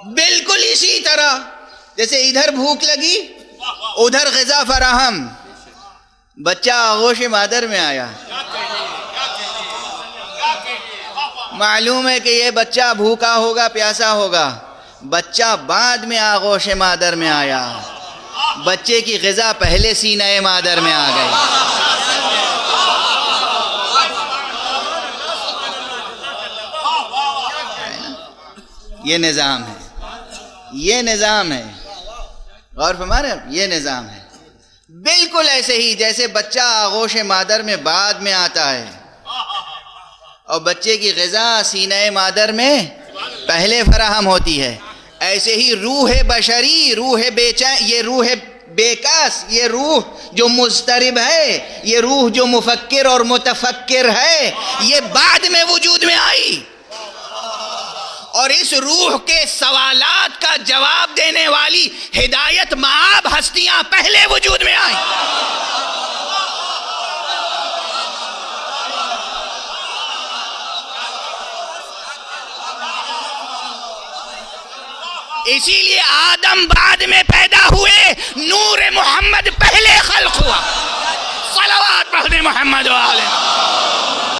بالکل اسی طرح جیسے ادھر بھوک لگی ادھر غذا فراہم، بچہ آغوش مادر میں آیا، معلوم ہے کہ یہ بچہ بھوکا ہوگا پیاسا ہوگا، بچہ بعد میں آغوش مادر میں آیا، بچے کی غذا پہلے سینہ مادر میں آ گئی۔ یہ نظام ہے، یہ نظام ہے، غور فرما رہے ہیں؟ یہ نظام ہے بالکل ایسے ہی جیسے بچہ آغوش مادر میں بعد میں آتا ہے اور بچے کی غذا سینہ مادر میں پہلے فراہم ہوتی ہے، ایسے ہی روح بشری، روح یہ روح بیکس، یہ روح جو مضطرب ہے، یہ روح جو مفکر اور متفکر ہے، یہ بعد میں وجود میں آئی، اور اس روح کے سوالات کا جواب دینے والی ہدایت مآب ہستیاں پہلے وجود میں آئیں۔ اسی لیے آدم بعد میں پیدا ہوئے، نور محمد پہلے خلق ہوا۔ صلوات پڑھنے محمد و آلہ